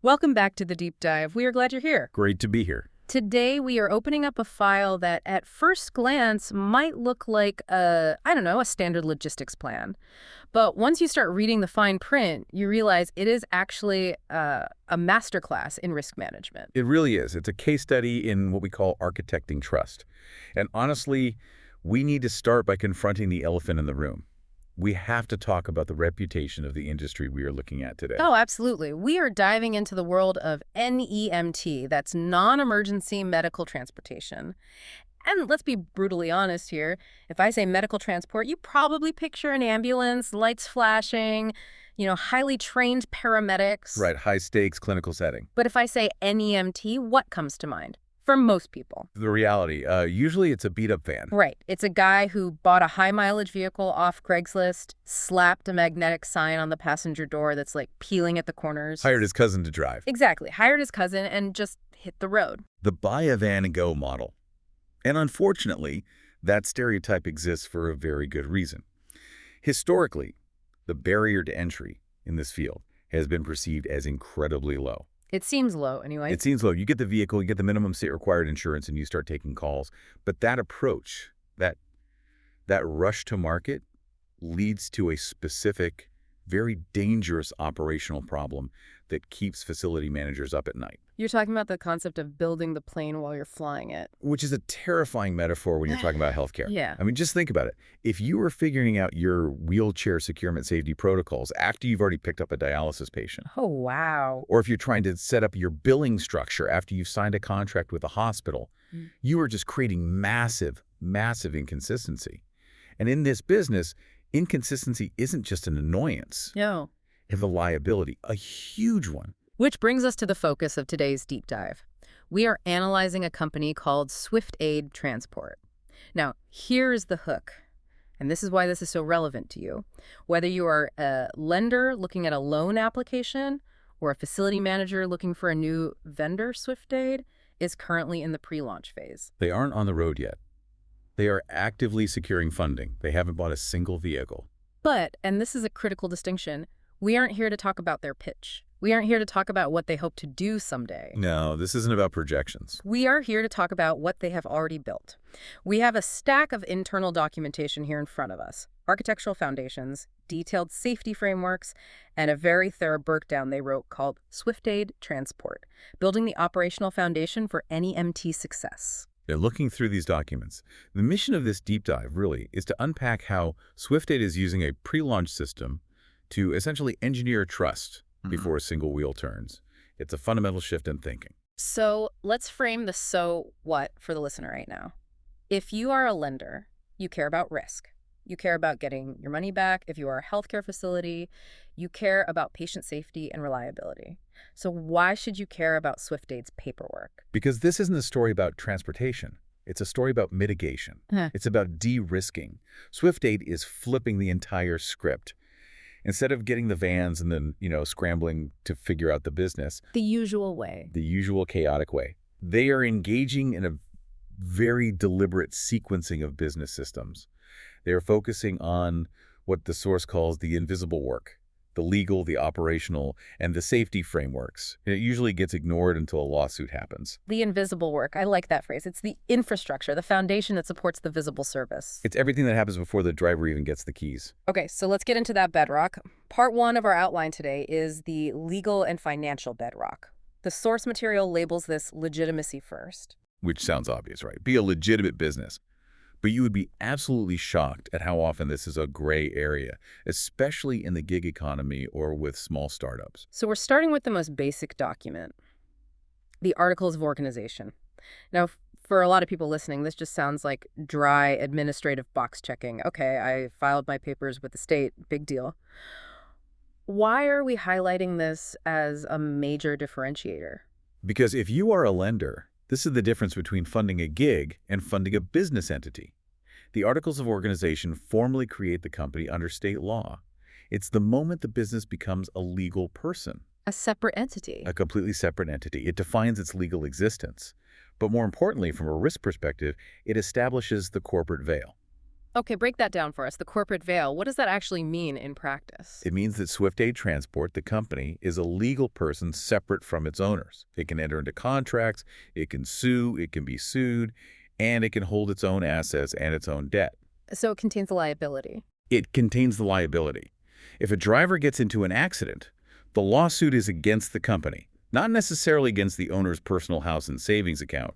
Welcome back to the deep dive. We are glad you're here. Great to be here. Today, we are opening up a file that at first glance might look like a standard logistics plan. But once you start reading the fine print, you realize it is actually a masterclass in risk management. It really is. It's a case study in what we call architecting trust. And honestly, we need to start by confronting the elephant in the room. We have to talk about the reputation of the industry we are looking at today. Oh, absolutely. We are diving into the world of NEMT, that's non-emergency medical transportation. And let's be brutally honest here. If I say medical transport, you probably picture an ambulance, lights flashing, highly trained paramedics. Right, high-stakes clinical setting. But if I say NEMT, what comes to mind? For most people. The reality, usually it's a beat-up van. Right. It's a guy who bought a high-mileage vehicle off Craigslist, slapped a magnetic sign on the passenger door that's like peeling at the corners. Hired his cousin to drive. Exactly. Hired his cousin and just hit the road. The buy a van and go model. And unfortunately, that stereotype exists for a very good reason. Historically, the barrier to entry in this field has been perceived as incredibly low. It seems low, anyway. It seems low. You get the vehicle, you get the minimum state-required insurance, and you start taking calls. But that approach, that rush to market, leads to a specific, very dangerous operational problem that keeps facility managers up at night. You're talking about the concept of building the plane while you're flying it. Which is a terrifying metaphor when you're talking about healthcare. Yeah. I mean, just think about it. If you were figuring out your wheelchair securement safety protocols after you've already picked up a dialysis patient. Oh, wow. Or if you're trying to set up your billing structure after you've signed a contract with a hospital, you are just creating massive, massive inconsistency. And in this business, inconsistency isn't just an annoyance. No. It's a liability, a huge one. Which brings us to the focus of today's deep dive. We are analyzing a company called SwiftAid Transport. Now, here's the hook, and this is why this is so relevant to you. Whether you are a lender looking at a loan application or a facility manager looking for a new vendor, SwiftAid is currently in the pre-launch phase. They aren't on the road yet. They are actively securing funding. They haven't bought a single vehicle. But, and this is a critical distinction, we aren't here to talk about their pitch. We aren't here to talk about what they hope to do someday. No, this isn't about projections. We are here to talk about what they have already built. We have a stack of internal documentation here in front of us. Architectural foundations, detailed safety frameworks, and a very thorough breakdown they wrote called SwiftAid Transport, building the operational foundation for NEMT success. They're looking through these documents. The mission of this deep dive, really, is to unpack how SwiftAid is using a pre-launch system to essentially engineer trust before a single wheel turns. It's a fundamental shift in thinking. So let's frame the so what for the listener right now. If you are a lender, you care about risk. You care about getting your money back. If you are a healthcare facility, you care about patient safety and reliability. So why should you care about SwiftAid's paperwork? Because this isn't a story about transportation. It's a story about mitigation. It's about de-risking. SwiftAid is flipping the entire script. Instead of getting the vans and then, scrambling to figure out the business. The usual way. The usual chaotic way. They are engaging in a very deliberate sequencing of business systems. They are focusing on what the source calls the invisible work, the legal, the operational, and the safety frameworks. It usually gets ignored until a lawsuit happens. The invisible work. I like that phrase. It's the infrastructure, the foundation that supports the visible service. It's everything that happens before the driver even gets the keys. Okay, so let's get into that bedrock. Part one of our outline today is the legal and financial bedrock. The source material labels this legitimacy first. Which sounds obvious, right? Be a legitimate business. But you would be absolutely shocked at how often this is a gray area, especially in the gig economy or with small startups. So we're starting with the most basic document, the Articles of Organization. Now, for a lot of people listening, this just sounds like dry administrative box checking. Okay, I filed my papers with the state, big deal. Why are we highlighting this as a major differentiator? Because if you are a lender, this is the difference between funding a gig and funding a business entity. The Articles of Organization formally create the company under state law. It's the moment the business becomes a legal person. A separate entity. A completely separate entity. It defines its legal existence. But more importantly, from a risk perspective, it establishes the corporate veil. Okay, break that down for us. The corporate veil, what does that actually mean in practice? It means that SwiftAid Transport, the company, is a legal person separate from its owners. It can enter into contracts, it can sue, it can be sued, and it can hold its own assets and its own debt. So it contains a liability. It contains the liability. If a driver gets into an accident, the lawsuit is against the company, not necessarily against the owner's personal house and savings account,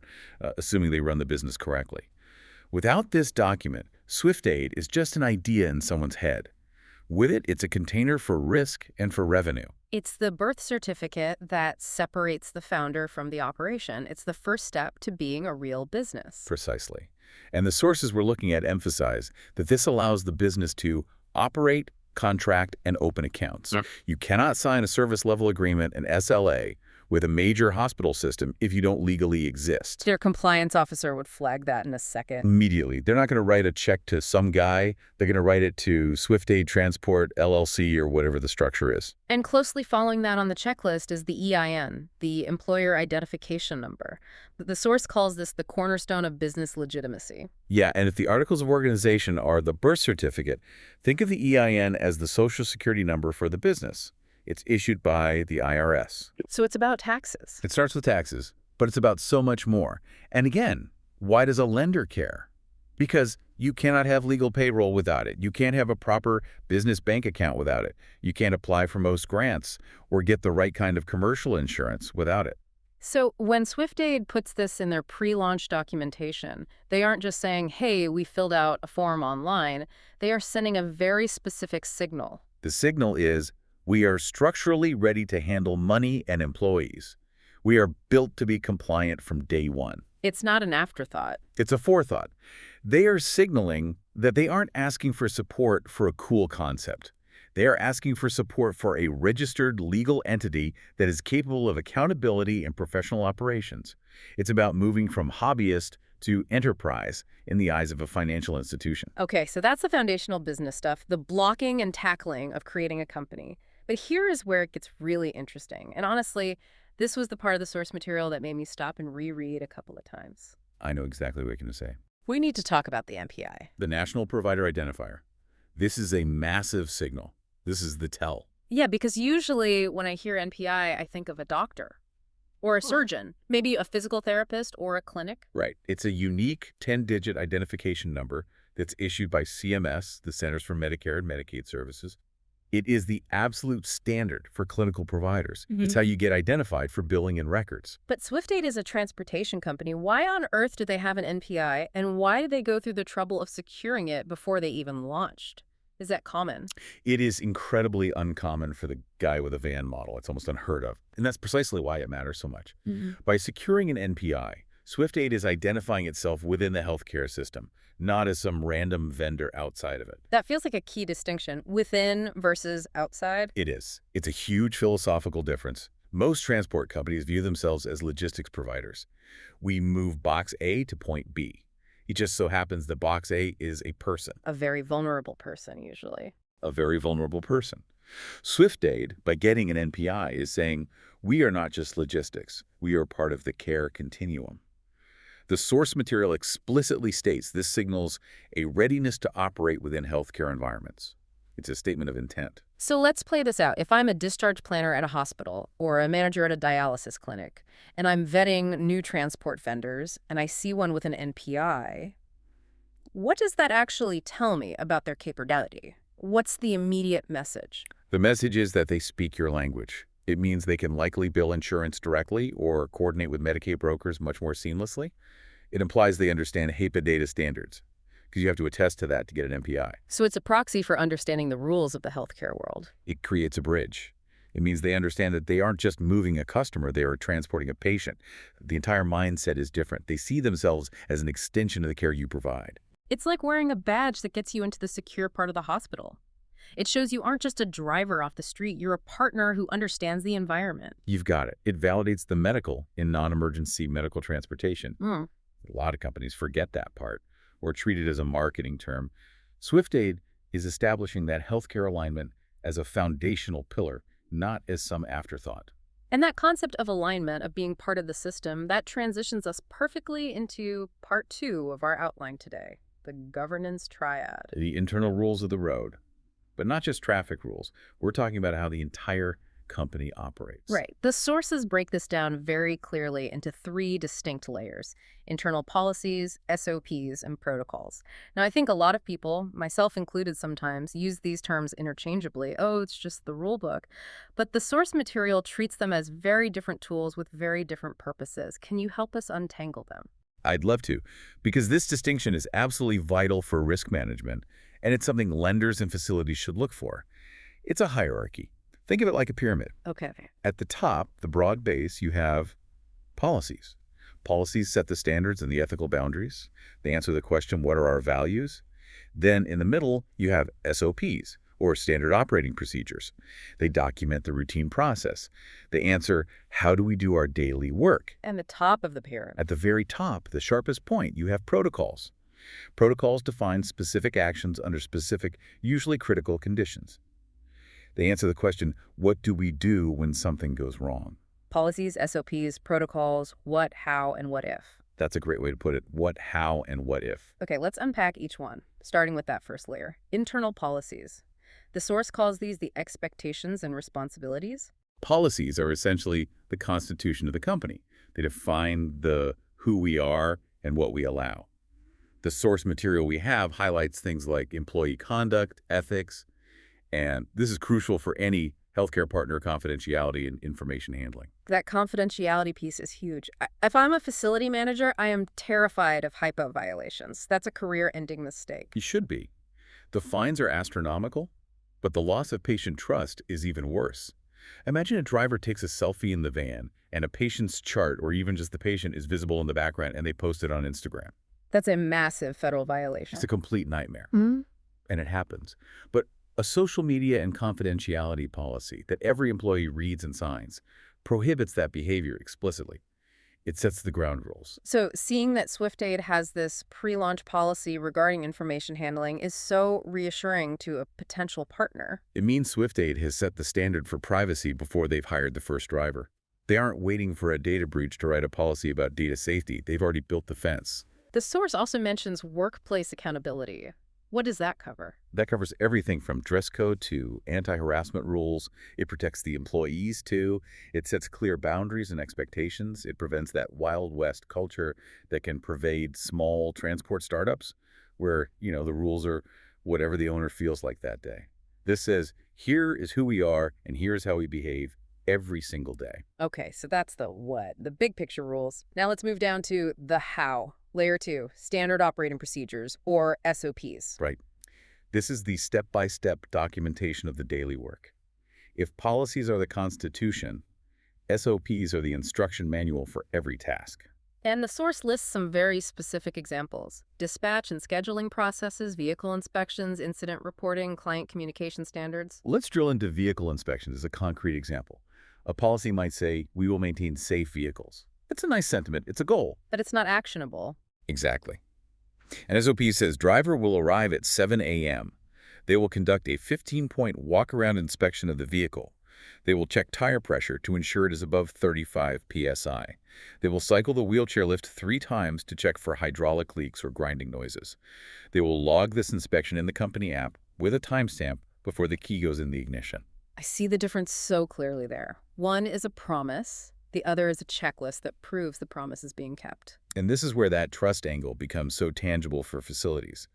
assuming they run the business correctly. Without this document, SwiftAid is just an idea in someone's head. With it, it's a container for risk and for revenue. It's the birth certificate that separates the founder from the operation. It's the first step to being a real business. Precisely. And the sources we're looking at emphasize that this allows the business to operate, contract, and open accounts. Yep. You cannot sign a service level agreement, an SLA, with a major hospital system if you don't legally exist. Their compliance officer would flag that in a second. Immediately. They're not going to write a check to some guy. They're going to write it to SwiftAid Transport, LLC, or whatever the structure is. And closely following that on the checklist is the EIN, the Employer Identification Number. The source calls this the cornerstone of business legitimacy. Yeah, and if the articles of organization are the birth certificate, think of the EIN as the social security number for the business. It's issued by the IRS. So it's about taxes. It starts with taxes, but it's about so much more. And again, why does a lender care? Because you cannot have legal payroll without it. You can't have a proper business bank account without it. You can't apply for most grants or get the right kind of commercial insurance without it. So when SwiftAid puts this in their pre-launch documentation, they aren't just saying, hey, we filled out a form online. They are sending a very specific signal. The signal is, we are structurally ready to handle money and employees. We are built to be compliant from day one. It's not an afterthought. It's a forethought. They are signaling that they aren't asking for support for a cool concept. They are asking for support for a registered legal entity that is capable of accountability and professional operations. It's about moving from hobbyist to enterprise in the eyes of a financial institution. Okay, so that's the foundational business stuff, the blocking and tackling of creating a company. But here is where it gets really interesting. And honestly, this was the part of the source material that made me stop and reread a couple of times. I know exactly what you're going to say. We need to talk about the NPI. The National Provider Identifier. This is a massive signal. This is the tell. Yeah, because usually when I hear NPI, I think of a doctor or a surgeon, maybe a physical therapist or a clinic. Right. It's a unique 10-digit identification number that's issued by CMS, the Centers for Medicare and Medicaid Services. It is the absolute standard for clinical providers. It's how you get identified for billing and records. But SwiftAid is a transportation company. Why on earth do they have an NPI, and why did they go through the trouble of securing it before they even launched? Is that common? It is incredibly uncommon for the guy with a van model. It's almost unheard of. And that's precisely why it matters so much. By securing an NPI, SwiftAid is identifying itself within the healthcare system, not as some random vendor outside of it. That feels like a key distinction, within versus outside. It is. It's a huge philosophical difference. Most transport companies view themselves as logistics providers. We move box A to point B. It just so happens that box A is a person. A very vulnerable person, usually. A very vulnerable person. SwiftAid, by getting an NPI, is saying, we are not just logistics. We are part of the care continuum. The source material explicitly states this signals a readiness to operate within healthcare environments. It's a statement of intent. So let's play this out. If I'm a discharge planner at a hospital or a manager at a dialysis clinic, and I'm vetting new transport vendors, and I see one with an NPI, what does that actually tell me about their capability? What's the immediate message? The message is that they speak your language. It means they can likely bill insurance directly or coordinate with Medicaid brokers much more seamlessly. It implies they understand HIPAA data standards, because you have to attest to that to get an NPI. So it's a proxy for understanding the rules of the healthcare world. It creates a bridge. It means they understand that they aren't just moving a customer, they are transporting a patient. The entire mindset is different. They see themselves as an extension of the care you provide. It's like wearing a badge that gets you into the secure part of the hospital. It shows you aren't just a driver off the street, you're a partner who understands the environment. You've got it. It validates the medical in non-emergency medical transportation. A lot of companies forget that part or treat it as a marketing term. SwiftAid is establishing that healthcare alignment as a foundational pillar, not as some afterthought. And that concept of alignment, of being part of the system, that transitions us perfectly into part 2 of our outline today. the governance triad. The internal rules of the road. But not just traffic rules. We're talking about how the entire company operates. Right. The sources break this down very clearly into three distinct layers: internal policies, SOPs, and protocols. Now, I think a lot of people, myself included sometimes, use these terms interchangeably. Oh, it's just the rule book. But the source material treats them as very different tools with very different purposes. Can you help us untangle them? I'd love to, because this distinction is absolutely vital for risk management, and it's something lenders and facilities should look for. It's a hierarchy. Think of it like a pyramid. Okay. At the top, the broad base, you have policies. Policies set the standards and the ethical boundaries. They answer the question, what are our values? Then in the middle, you have SOPs, or standard operating procedures. They document the routine process. They answer, how do we do our daily work? And the top of the pyramid. At the very top, the sharpest point, you have protocols. Protocols define specific actions under specific, usually critical conditions. They answer the question, what do we do when something goes wrong? Policies, SOPs, protocols, what, how, and what if. That's a great way to put it. What, how, and what if. Okay, let's unpack each one, starting with that first layer. Internal policies. The source calls these the expectations and responsibilities. Policies are essentially the constitution of the company. They define the who we are and what we allow. The source material we have highlights things like employee conduct, ethics, and this is crucial for any healthcare partner confidentiality and information handling. That confidentiality piece is huge. If I'm a facility manager, I am terrified of HIPAA violations. That's a career-ending mistake. You should be. The fines are astronomical, but the loss of patient trust is even worse. Imagine a driver takes a selfie in the van and a patient's chart, or even just the patient, is visible in the background and they post it on Instagram. That's a massive federal violation. It's a complete nightmare. Mm-hmm. And it happens. But a social media and confidentiality policy that every employee reads and signs prohibits that behavior explicitly. It sets the ground rules. So seeing that SwiftAid has this pre-launch policy regarding information handling is so reassuring to a potential partner. It means SwiftAid has set the standard for privacy before they've hired the first driver. They aren't waiting for a data breach to write a policy about data safety. They've already built the fence. The source also mentions workplace accountability. What does that cover? That covers everything from dress code to anti-harassment rules. It protects the employees, too. It sets clear boundaries and expectations. It prevents that Wild West culture that can pervade small transport startups where, the rules are whatever the owner feels like that day. This says, here is who we are and here's how we behave every single day. Okay, so that's the what, the big picture rules. Now let's move down to the how. Layer 2, standard operating procedures, or SOPs. Right. This is the step-by-step documentation of the daily work. If policies are the constitution, SOPs are the instruction manual for every task. And the source lists some very specific examples: dispatch and scheduling processes, vehicle inspections, incident reporting, client communication standards. Let's drill into vehicle inspections as a concrete example. A policy might say, we will maintain safe vehicles. It's a nice sentiment. It's a goal. But it's not actionable. Exactly. An SOP says driver will arrive at 7 a.m. They will conduct a 15-point walk-around inspection of the vehicle. They will check tire pressure to ensure it is above 35 psi. They will cycle the wheelchair lift 3 times to check for hydraulic leaks or grinding noises. They will log this inspection in the company app with a timestamp before the key goes in the ignition. I see the difference so clearly there. One is a promise. The other is a checklist that proves the promise is being kept. And this is where that trust angle becomes so tangible for facilities.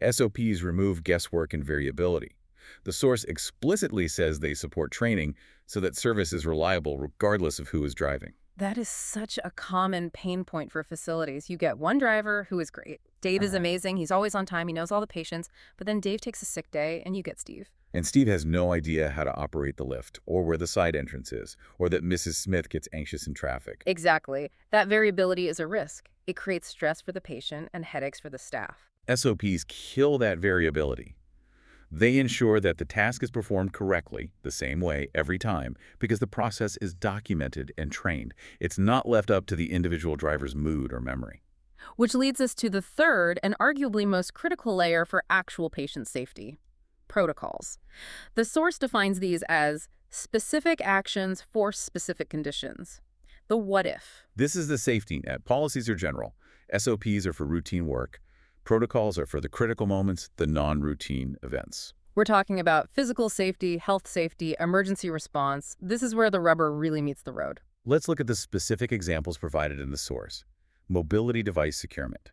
SOPs remove guesswork and variability. The source explicitly says they support training so that service is reliable regardless of who is driving. That is such a common pain point for facilities. You get one driver who is great. Dave is amazing. He's always on time. He knows all the patients. But then Dave takes a sick day and you get Steve. And Steve has no idea how to operate the lift, or where the side entrance is, or that Mrs. Smith gets anxious in traffic. Exactly. That variability is a risk. It creates stress for the patient and headaches for the staff. SOPs kill that variability. They ensure that the task is performed correctly, the same way, every time, because the process is documented and trained. It's not left up to the individual driver's mood or memory. Which leads us to the third and arguably most critical layer for actual patient safety: protocols. The source defines these as specific actions for specific conditions. The what if. This is the safety net. Policies are general. SOPs are for routine work. Protocols are for the critical moments, the non-routine events. We're talking about physical safety, health safety, emergency response. This is where the rubber really meets the road. Let's look at the specific examples provided in the source. Mobility device securement.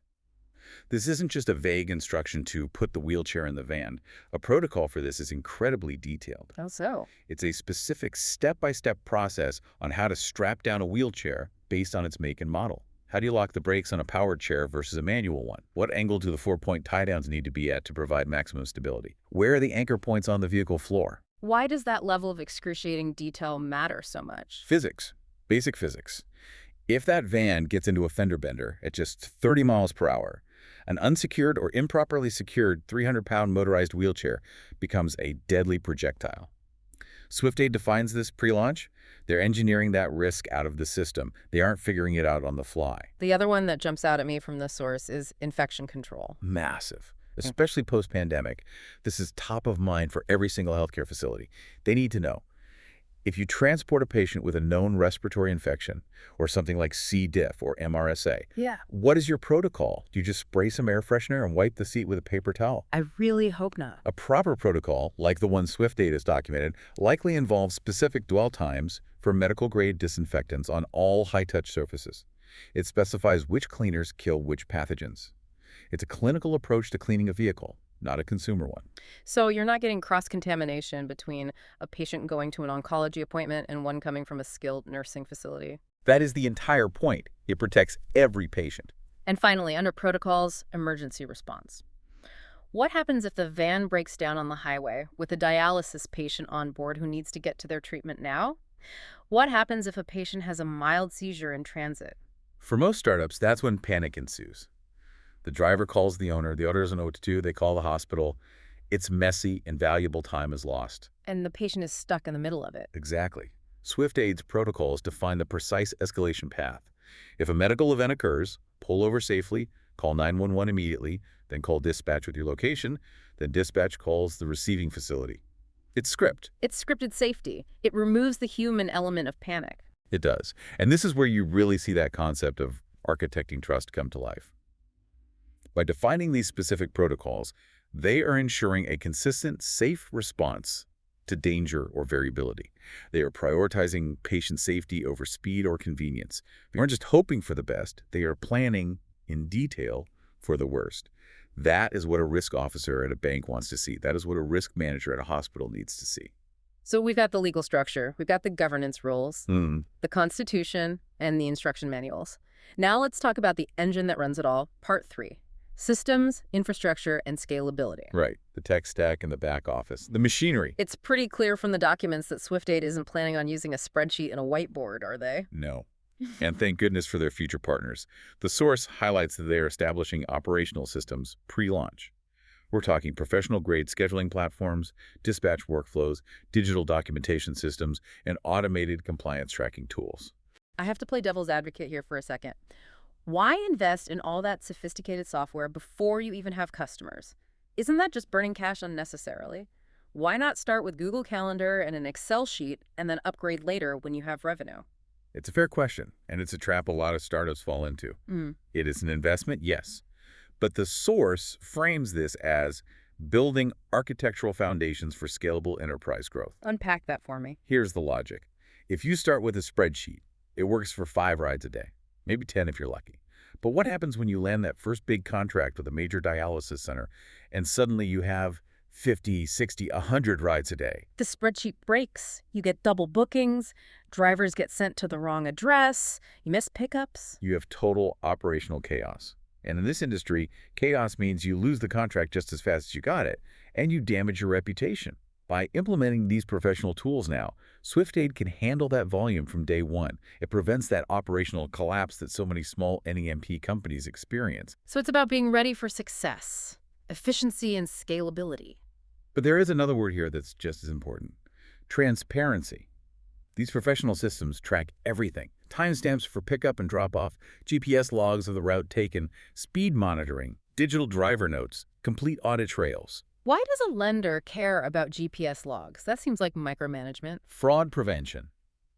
This isn't just a vague instruction to put the wheelchair in the van. A protocol for this is incredibly detailed. How so? It's a specific step-by-step process on how to strap down a wheelchair based on its make and model. How do you lock the brakes on a powered chair versus a manual one? What angle do the 4-point tie-downs need to be at to provide maximum stability? Where are the anchor points on the vehicle floor? Why does that level of excruciating detail matter so much? Physics. Basic physics. If that van gets into a fender bender at just 30 miles per hour, an unsecured or improperly secured 300-pound motorized wheelchair becomes a deadly projectile. SwiftAid defines this pre-launch. They're engineering that risk out of the system. They aren't figuring it out on the fly. The other one that jumps out at me from this source is infection control. Massive. Especially post-pandemic. This is top of mind for every single healthcare facility. They need to know, if you transport a patient with a known respiratory infection or something like C. diff or MRSA, what is your protocol? Do you just spray some air freshener and wipe the seat with a paper towel? I really hope not. A proper protocol, like the one SwiftAid has documented, likely involves specific dwell times for medical-grade disinfectants on all high-touch surfaces. It specifies which cleaners kill which pathogens. It's a clinical approach to cleaning a vehicle, not a consumer one. So you're not getting cross-contamination between a patient going to an oncology appointment and one coming from a skilled nursing facility. That is the entire point. It protects every patient. And finally, under protocols, emergency response. What happens if the van breaks down on the highway with a dialysis patient on board who needs to get to their treatment now? What happens if a patient has a mild seizure in transit? For most startups, that's when panic ensues. The driver calls the owner doesn't know what to do, they call the hospital. It's messy and valuable time is lost. And the patient is stuck in the middle of it. Exactly. SwiftAid's protocols define the precise escalation path. If a medical event occurs, pull over safely, call 911 immediately, then call dispatch with your location, then dispatch calls the receiving facility. It's script. It's scripted safety. It removes the human element of panic. It does. And this is where you really see that concept of architecting trust come to life. By defining these specific protocols, they are ensuring a consistent, safe response to danger or variability. They are prioritizing patient safety over speed or convenience. They aren't just hoping for the best, they are planning in detail for the worst. That is what a risk officer at a bank wants to see. That is what a risk manager at a hospital needs to see. So we've got the legal structure, we've got the governance rules, the Constitution, and the instruction manuals. Now let's talk about the engine that runs it all, Part 3. Systems, infrastructure, and scalability. Right. The tech stack and the back office. The machinery. It's pretty clear from the documents that SwiftAid isn't planning on using a spreadsheet and a whiteboard, are they? No. And thank goodness for their future partners. The source highlights that they are establishing operational systems pre-launch. We're talking professional-grade scheduling platforms, dispatch workflows, digital documentation systems, and automated compliance tracking tools. I have to play devil's advocate here for a second. Why invest in all that sophisticated software before you even have customers? Isn't that just burning cash unnecessarily? Why not start with Google Calendar and an Excel sheet and then upgrade later when you have revenue? It's a fair question, and it's a trap a lot of startups fall into. It is an investment, yes. But the source frames this as building architectural foundations for scalable enterprise growth. Unpack that for me. Here's the logic. If you start with a spreadsheet, it works for 5 rides a day, maybe 10 if you're lucky. But what happens when you land that first big contract with a major dialysis center, and suddenly you have 50, 60, 100 rides a day? The spreadsheet breaks. You get double bookings. Drivers get sent to the wrong address. You miss pickups. You have total operational chaos. And in this industry, chaos means you lose the contract just as fast as you got it, and you damage your reputation. By implementing these professional tools now, SwiftAid can handle that volume from day one. It prevents that operational collapse that so many small NEMT companies experience. So it's about being ready for success, efficiency, and scalability. But there is another word here that's just as important: transparency. These professional systems track everything: timestamps for pickup and drop-off, GPS logs of the route taken, speed monitoring, digital driver notes, complete audit trails. Why does a lender care about GPS logs? That seems like micromanagement. Fraud prevention.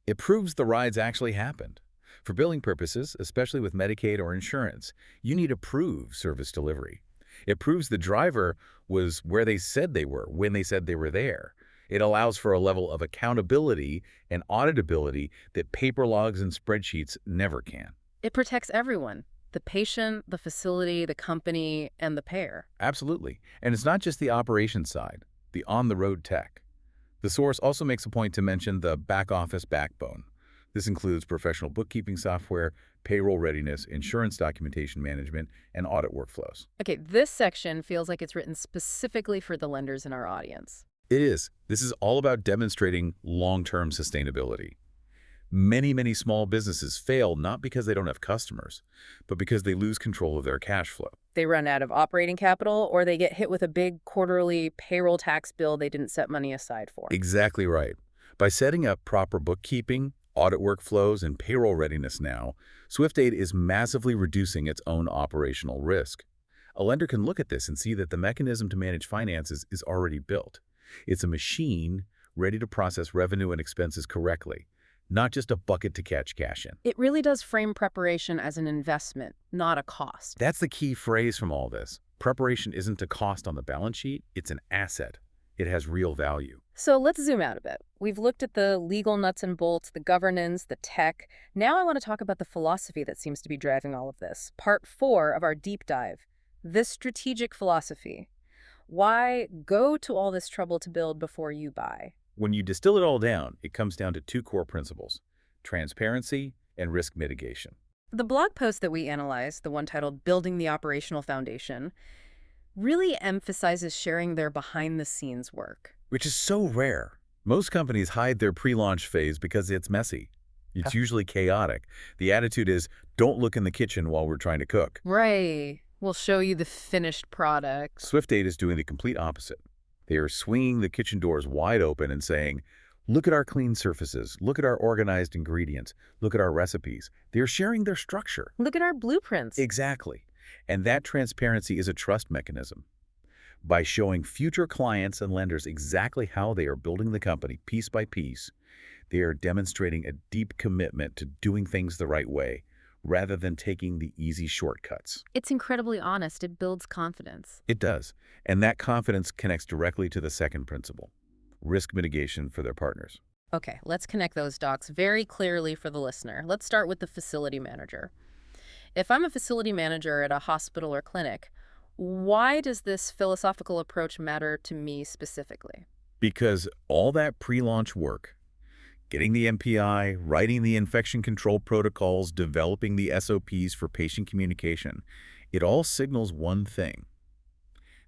It proves the rides actually happened. For billing purposes, especially with Medicaid or insurance, you need to prove service delivery. It proves the driver was where they said they were, when they said they were there. It allows for a level of accountability and auditability that paper logs and spreadsheets never can. It protects everyone, the patient, the facility, the company, and the payer. Absolutely. And it's not just the operations side, the on-the-road tech. The source also makes a point to mention the back-office backbone. This includes professional bookkeeping software, payroll readiness, insurance documentation management, and audit workflows. Okay, this section feels like it's written specifically for the lenders in our audience. It is. This is all about demonstrating long-term sustainability. Many small businesses fail not because they don't have customers, but because they lose control of their cash flow. They run out of operating capital, or they get hit with a big quarterly payroll tax bill they didn't set money aside for. Exactly right. By setting up proper bookkeeping, audit workflows, and payroll readiness now, SwiftAid is massively reducing its own operational risk. A lender can look at this and see that the mechanism to manage finances is already built. It's a machine ready to process revenue and expenses correctly, not just a bucket to catch cash in. It really does frame preparation as an investment, not a cost. That's the key phrase from all this. Preparation isn't a cost on the balance sheet, it's an asset. It has real value. So let's zoom out a bit. We've looked at the legal nuts and bolts, the governance, the tech. Now I want to talk about the philosophy that seems to be driving all of this. Part 4 of our deep dive, this strategic philosophy. Why go to all this trouble to build before you buy? When you distill it all down, it comes down to two core principles: transparency and risk mitigation. The blog post that we analyzed, the one titled Building the Operational Foundation, really emphasizes sharing their behind-the-scenes work. Which is so rare. Most companies hide their pre-launch phase because it's messy. It's usually chaotic. The attitude is, don't look in the kitchen while we're trying to cook. Right. We'll show you the finished product. SwiftAid is doing the complete opposite. They are swinging the kitchen doors wide open and saying, look at our clean surfaces, look at our organized ingredients, look at our recipes. They're sharing their structure. Look at our blueprints. Exactly. And that transparency is a trust mechanism. By showing future clients and lenders exactly how they are building the company piece by piece, they are demonstrating a deep commitment to doing things the right way, rather than taking the easy shortcuts. It's incredibly honest. It builds confidence. It does. And that confidence connects directly to the second principle: risk mitigation for their partners. Okay, let's connect those dots very clearly for the listener. Let's start with the facility manager. If I'm a facility manager at a hospital or clinic, why does this philosophical approach matter to me specifically? Because all that pre-launch work, getting the MPI, writing the infection control protocols, developing the SOPs for patient communication, it all signals one thing: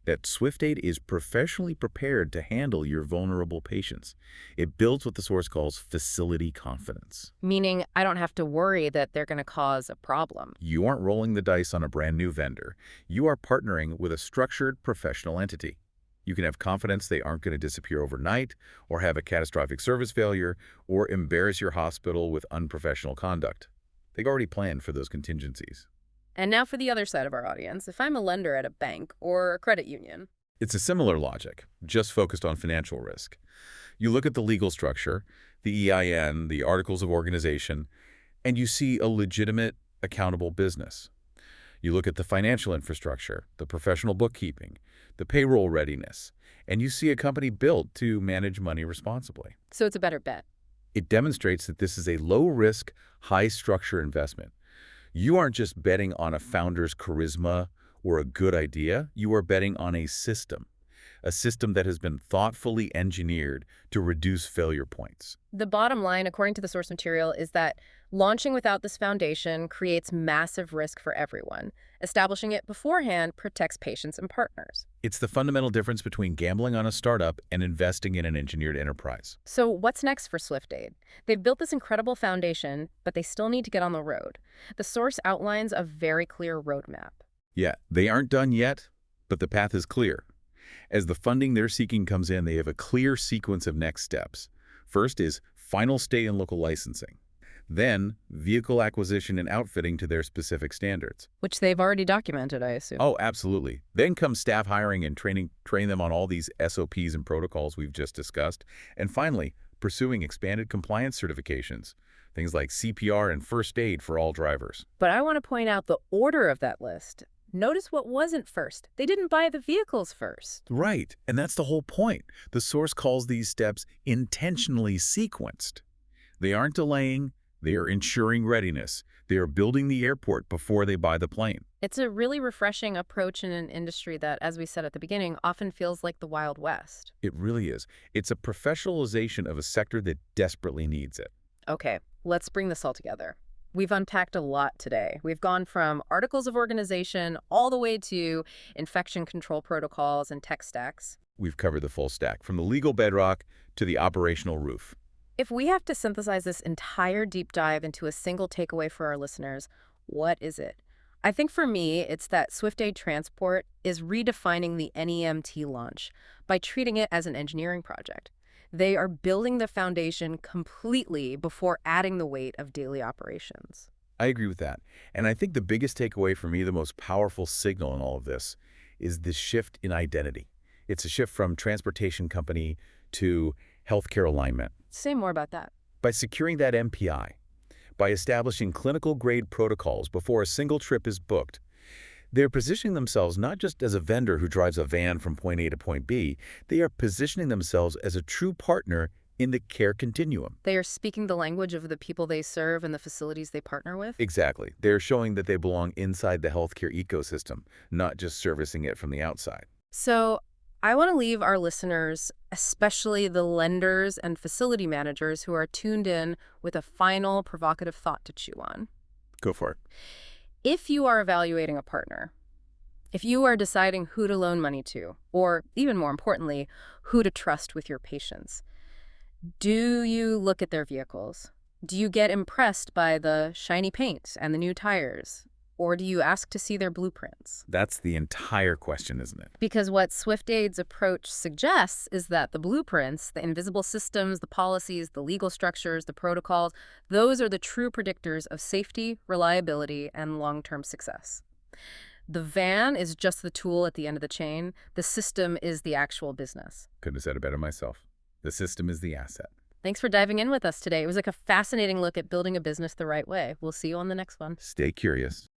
that SwiftAid is professionally prepared to handle your vulnerable patients. It builds what the source calls facility confidence. Meaning I don't have to worry that they're going to cause a problem. You aren't rolling the dice on a brand new vendor. You are partnering with a structured professional entity. You can have confidence they aren't going to disappear overnight, or have a catastrophic service failure, or embarrass your hospital with unprofessional conduct. They've already planned for those contingencies. And now for the other side of our audience. If I'm a lender at a bank or a credit union. It's a similar logic, just focused on financial risk. You look at the legal structure, the EIN, the articles of organization, and you see a legitimate, accountable business. You look at the financial infrastructure, the professional bookkeeping, the payroll readiness, and you see a company built to manage money responsibly. So it's a better bet. It demonstrates that this is a low-risk, high-structure investment. You aren't just betting on a founder's charisma or a good idea. You are betting on a system that has been thoughtfully engineered to reduce failure points. The bottom line, according to the source material, is that launching without this foundation creates massive risk for everyone. Establishing it beforehand protects patients and partners. It's the fundamental difference between gambling on a startup and investing in an engineered enterprise. So what's next for SwiftAid? They've built this incredible foundation, but they still need to get on the road. The source outlines a very clear roadmap. Yeah, they aren't done yet, but the path is clear. As the funding they're seeking comes in, they have a clear sequence of next steps. First is final state and local licensing. Then, vehicle acquisition and outfitting to their specific standards. Which they've already documented, I assume. Oh, absolutely. Then comes staff hiring and train them on all these SOPs and protocols we've just discussed. And finally, pursuing expanded compliance certifications, things like CPR and first aid for all drivers. But I want to point out the order of that list. Notice what wasn't first. They didn't buy the vehicles first. Right, and that's the whole point. The source calls these steps intentionally sequenced. They aren't delaying, they are ensuring readiness. They are building the airport before they buy the plane. It's a really refreshing approach in an industry that, as we said at the beginning, often feels like the Wild West. It really is. It's a professionalization of a sector that desperately needs it. Okay, let's bring this all together. We've unpacked a lot today. We've gone from articles of organization all the way to infection control protocols and tech stacks. We've covered the full stack, from the legal bedrock to the operational roof. If we have to synthesize this entire deep dive into a single takeaway for our listeners, what is it? I think for me, it's that SwiftAid Transport is redefining the NEMT launch by treating it as an engineering project. They are building the foundation completely before adding the weight of daily operations. I agree with that. And I think the biggest takeaway for me, the most powerful signal in all of this, is this shift in identity. It's a shift from transportation company to healthcare alignment. Say more about that. By securing that MPI, by establishing clinical-grade protocols before a single trip is booked, they're positioning themselves not just as a vendor who drives a van from point A to point B, they are positioning themselves as a true partner in the care continuum. They are speaking the language of the people they serve and the facilities they partner with? Exactly. They're showing that they belong inside the healthcare ecosystem, not just servicing it from the outside. So I want to leave our listeners, especially the lenders and facility managers who are tuned in, with a final provocative thought to chew on. Go for it. If you are evaluating a partner, if you are deciding who to loan money to, or even more importantly, who to trust with your patients, do you look at their vehicles? Do you get impressed by the shiny paint and the new tires? Or do you ask to see their blueprints? That's the entire question, isn't it? Because what SwiftAid's approach suggests is that the blueprints, the invisible systems, the policies, the legal structures, the protocols, those are the true predictors of safety, reliability, and long-term success. The van is just the tool at the end of the chain. The system is the actual business. Couldn't have said it better myself. The system is the asset. Thanks for diving in with us today. It was like a fascinating look at building a business the right way. We'll see you on the next one. Stay curious.